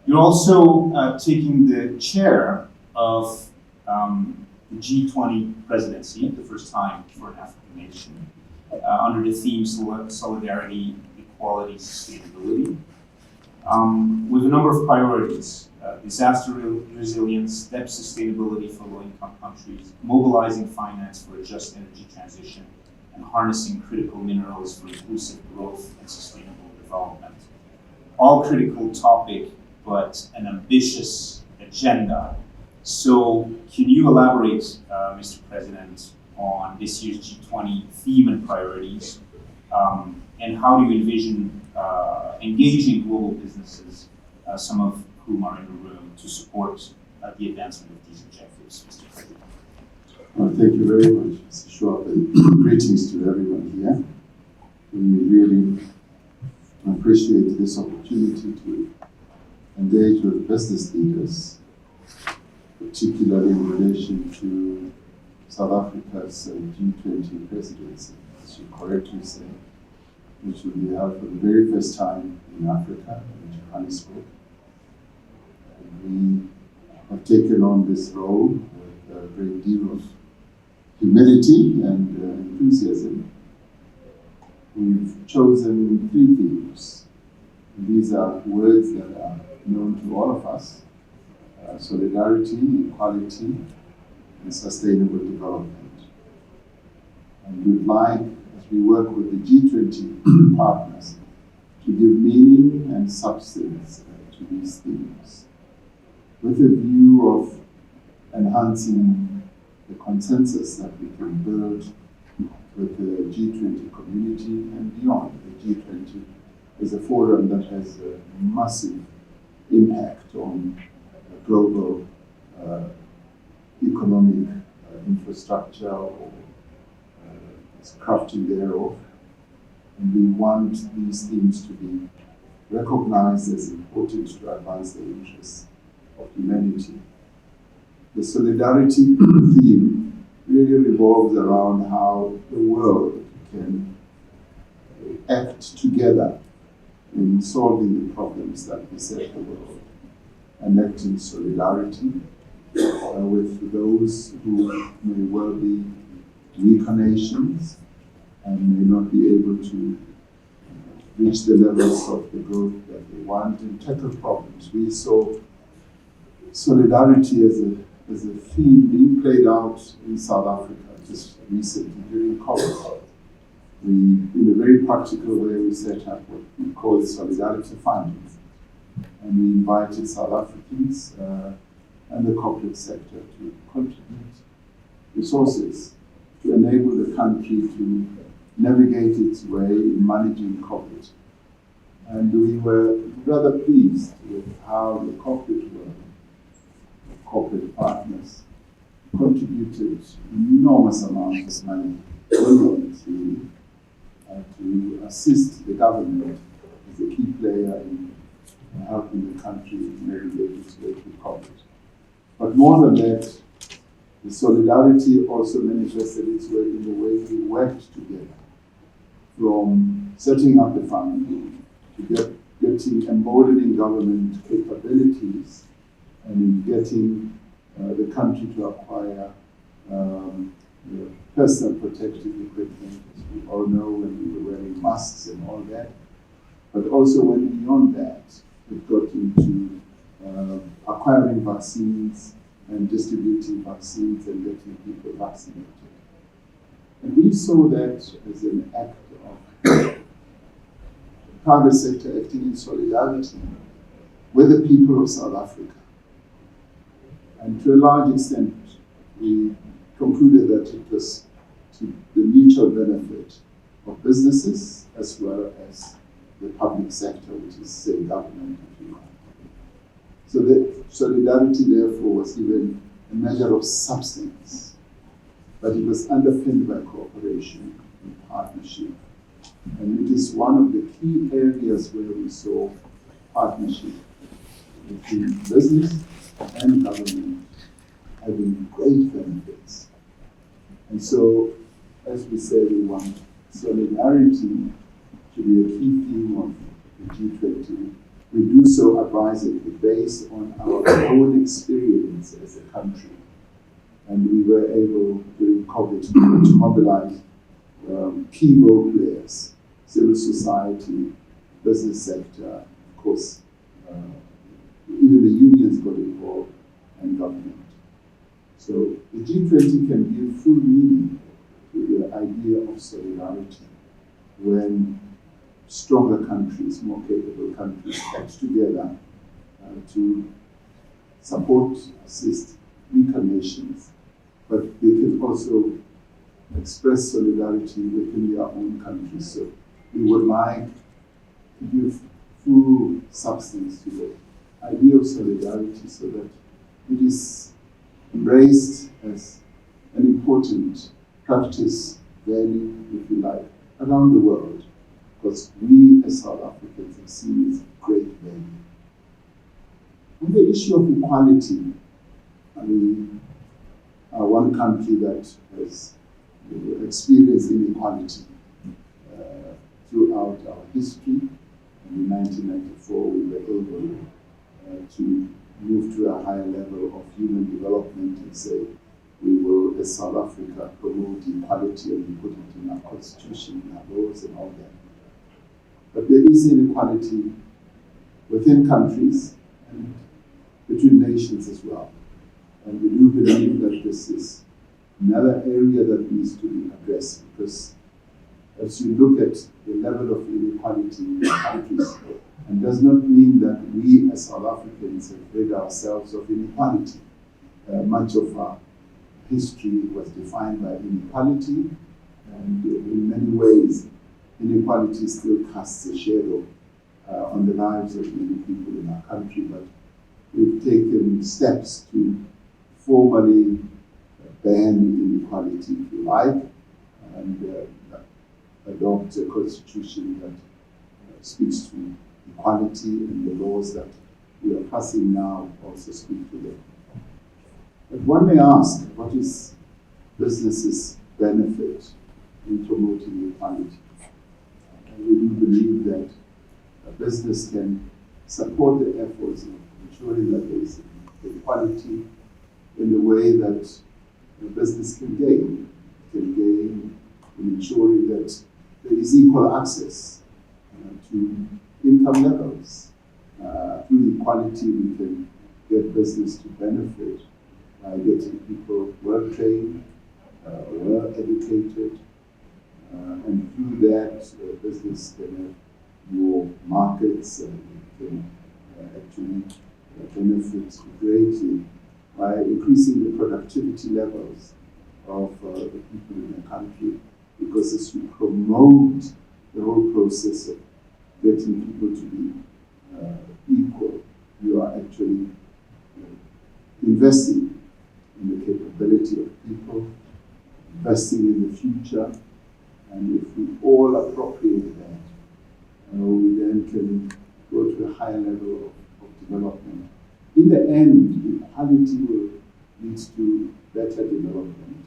You're also taking the chair of the G20 presidency, the first time for an African nation, under the theme Solidarity, Equality, Sustainability, with a number of priorities: disaster resilience, debt sustainability for low-income countries, mobilizing finance for a just energy transition, and harnessing critical minerals for inclusive growth and sustainable development. All critical topic, but an ambitious agenda. So can you elaborate, Mr. President, on this year's G20 theme and priorities, and how do you envision engaging global businesses, some of whom are in the room, to support the advancement of these objectives, Mr. President? Well, thank you very much, Mr. Schwab, and greetings to everyone here. We really appreciate this opportunity to engage with business leaders, particularly in relation to South Africa's G20 presidency, as you correctly say, which will be held for the very first time in Africa, in Johannesburg. And we have taken on this role with a great deal of humility and enthusiasm. We've chosen 3 themes. And these are words that are known to all of us: solidarity, equality, and sustainable development. And we'd like, as we work with the G20 partners, to give meaning and substance to these themes, with a view of enhancing the consensus that we can build with the G20 community and beyond. The G20 is a forum that has a massive impact on global economic infrastructure or crafting thereof. And we want these themes to be recognized as important to advance the interests of humanity. The solidarity theme really revolves around how the world can act together in solving the problems that beset the world, and act in solidarity with those who may well be weaker nations and may not be able to reach the levels of the growth that they want and tackle problems. We saw solidarity as a theme being played out in South Africa just recently during COVID. We, in a very practical way, we set up what we call the Solidarity Fund. And we invited South Africans and the corporate sector to contribute resources to enable the country to navigate its way in managing COVID. And we were rather pleased with how the corporate world, corporate partners, contributed enormous amounts of money, billions really, to assist the government as a key player in helping the country navigate its way through COVID. But more than that, the solidarity also manifested its way in the way we worked together, from setting up the fund to getting emboldening government capabilities and in getting the country to acquire personal protective equipment, as we all know, when we were wearing masks and all that. But also went beyond that. It got into acquiring vaccines and distributing vaccines and getting people vaccinated. And we saw that as an act of private sector acting in solidarity with the people of South Africa. And to a large extent, we concluded that it was to the mutual benefit of businesses as well as the public sector, which is, say, government, if you like. So the solidarity, therefore, was given a measure of substance, but it was underpinned by cooperation and partnership. And it is one of the key areas where we saw partnership between business and government having great benefits. And so, as we say, we want solidarity to be a key theme of the G20 We do so advisedly based on our own experience as a country. And we were able, during COVID, to mobilize key role players, civil society, business sector, of course, even the unions got involved, and government. So the G20 can give full meaning to the idea of solidarity when stronger countries, more capable countries act together to support, assist weaker nations, but they can also express solidarity within their own countries. So we would like to give full substance to the idea of solidarity so that it is embraced as an important practice, value, if you like, around the world, because we as South Africans have seen its great value. On the issue of equality, we are one country that has experienced inequality throughout our history. In 1994, we were able to move to a higher level of human development and say we will, as South Africa, promote equality and we put it in our constitution, in our laws and all that. But there is inequality within countries and between nations as well. And we do believe that this is another area that needs to be addressed, because as you look at the level of inequality in countries, it does not mean that we as South Africans have rid ourselves of inequality. Much of our history was defined by inequality, and in many ways, inequality still casts a shadow on the lives of many people in our country, but we've taken steps to formally ban inequality, if you like, and adopt a constitution that speaks to equality, and the laws that we are passing now also speak to them. But one may ask, what is business's benefit in promoting equality? And we do believe that a business can support the efforts of ensuring that there is equality in the way that a business can gain. It can gain in ensuring that there is equal access to income levels. Through equality, we can get business to benefit by getting people well trained, well educated, and through that, business can have more markets and can actually benefit greatly by increasing the productivity levels of the people in the country, because as you promote the whole process of getting people to be equal, you are actually investing in the capability of people, investing in the future, and if we all appropriate that, we then can go to a higher level of development. In the end, equality will lead to better development,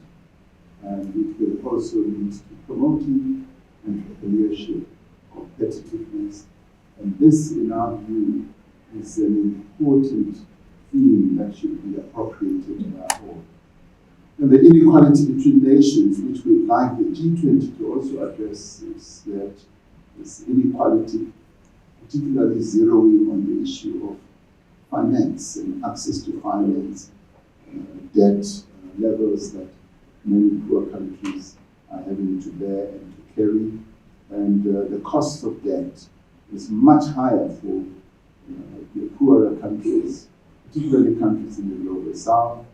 and it will also lead to promoting entrepreneurship, competitiveness, and this, in our view, is an important theme that should be appropriated in our own. And the inequality between nations, which we'd like the G20 to also address, is that this inequality, particularly zeroing on the issue of finance and access to finance, debt levels that many poor countries are having to bear and to carry. And the cost of debt is much higher for the poorer countries, particularly countries in the global south.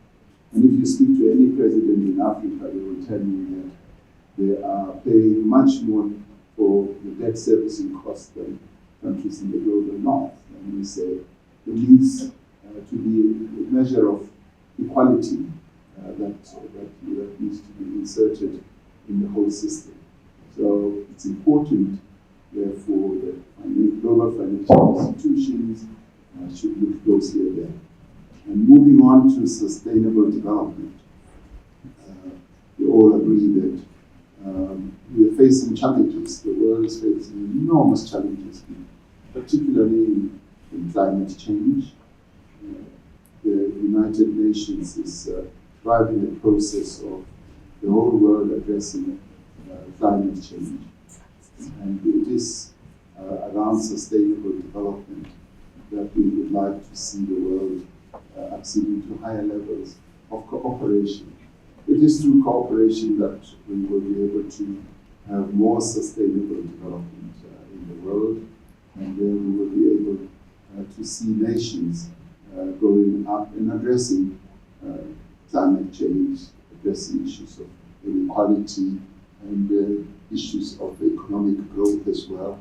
And if you speak to any president in Africa, they will tell you that they are paying much more for the debt servicing costs than countries in the global north. And we say there needs to be a measure of equality that needs to be inserted in the whole system. So it's important, therefore, that global financial institutions should look closely at that. And moving on to sustainable development, we all agree that we are facing challenges. The world is facing enormous challenges, particularly in in climate change. The United Nations is driving the process of the whole world addressing climate change. And it is around sustainable development that we would like to see the world acceding to higher levels of cooperation. It is through cooperation that we will be able to have more sustainable development in the world, and then we will be able to see nations going up and addressing climate change, addressing issues of inequality and issues of economic growth as well.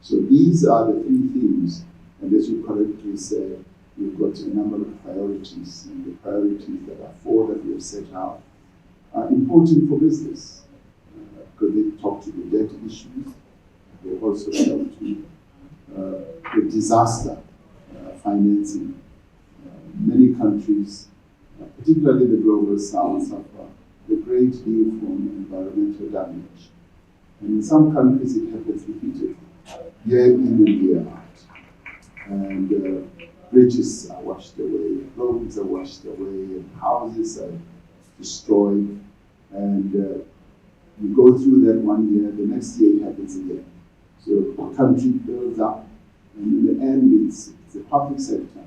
So these are the three themes, and as you correctly said, we've got a number of priorities, and the priorities that are four that we have set out are important for business because they talk to the debt issues. They also talk to the disaster financing. Many countries, particularly the global south, suffer a great deal from environmental damage. And in some countries it happens repeatedly, year in and year out. And bridges are washed away, roads are washed away, and houses are destroyed. And you go through that one year, the next year it happens again. So the country builds up, and in the end it's the public sector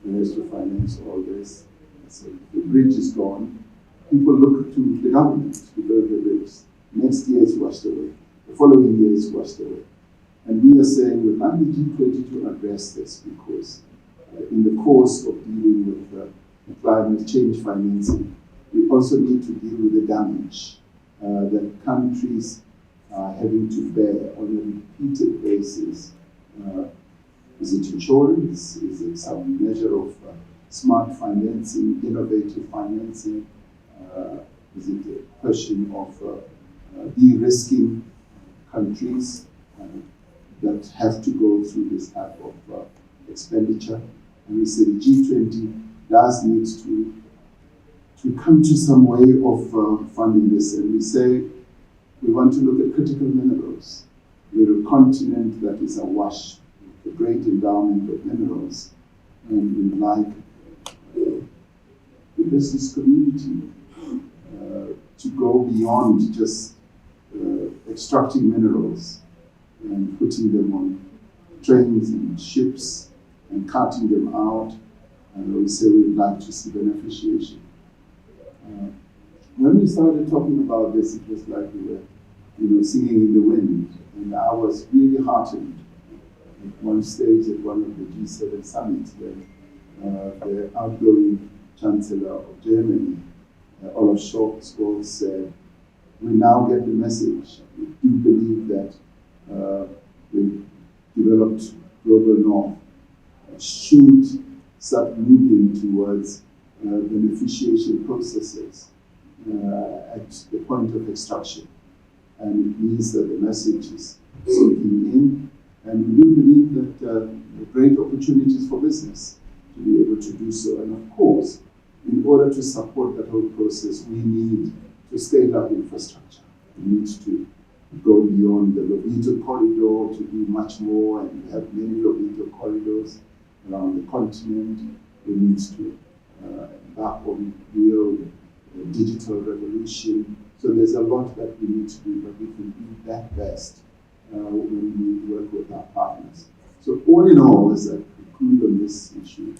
that has to finance all this. So the bridge is gone. People look to the government to build the bridge. Next year it's washed away. The following year it's washed away. And we are saying we'd like the G20 to address this because in the course of dealing with climate change financing, we also need to deal with the damage that countries are having to bear on a repeated basis. Is it insurance? Is it some measure of smart financing, innovative financing? Is it a question of de-risking countries that have to go through this type of expenditure? And we say the G20 does need to come to some way of funding this. And we say we want to look at critical minerals. We're a continent that is awash with a great endowment of minerals. And we like the business community to go beyond just extracting minerals and putting them on trains and ships and carting them out. And we say we'd like to see beneficiation. When we started talking about this, it was like we were, singing in the wind. And I was really heartened at one stage at one of the G7 summits when the outgoing Chancellor of Germany, Olaf Scholz, said, we now get the message. We do believe that the developed global north should start moving towards beneficiation processes at the point of extraction. And it means that the message is sinking in. And we do believe that there are great opportunities for business to be able to do so. And of course, in order to support that whole process, we need to scale up infrastructure. We need to go beyond the Lobito corridor to do much more, and we have many Lobito corridors around the continent. We need to embark on real digital revolution. So there's a lot that we need to do, but we can do that best when we work with our partners. So all in all, as I conclude on this issue,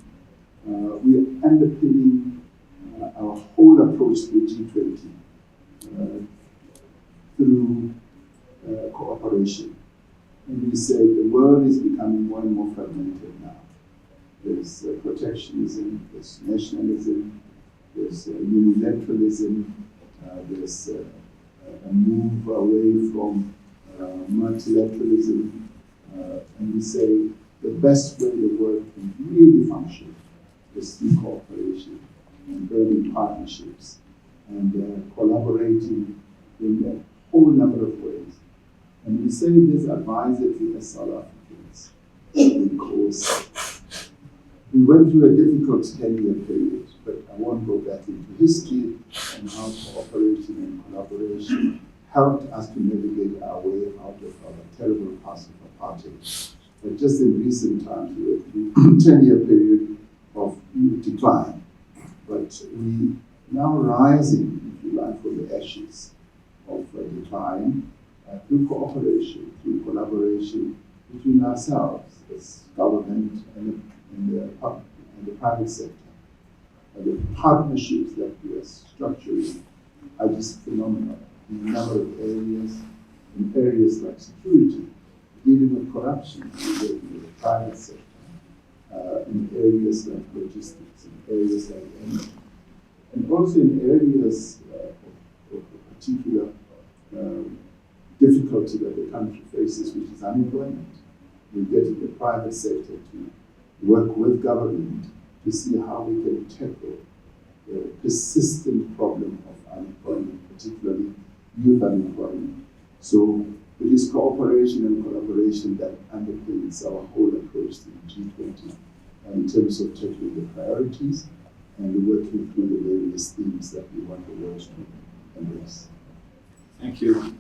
we are underpinning our whole approach to the G20 through cooperation. And we say the world is becoming more and more fragmented now. There's protectionism, there's nationalism, there's unilateralism, there's a move away from multilateralism. And we say the best way the world can really function is through cooperation and building partnerships and collaborating in a whole number of ways. And we say this advisedly as South Africans because we went through a difficult 10-year period, but I won't go back into history and how cooperation and collaboration helped us to navigate our way out of our terrible past of apartheid. but just in recent times, we went through a 10-year period of decline. But we now rising, if you like, from the ashes of decline through cooperation, through collaboration between ourselves as government and the private sector. And the partnerships that we are structuring are just phenomenal in a number of areas, in areas like security, dealing with corruption, working with the private sector, in areas like logistics, in areas like energy, and also in areas of particular difficulty that the country faces, which is unemployment. We're getting the private sector to work with government to see how we can tackle the persistent problem of unemployment, particularly youth unemployment. So it is cooperation and collaboration that underpins our whole approach to the G20 in terms of tackling the priorities and working through the various themes that we want the world to embrace. Thank you.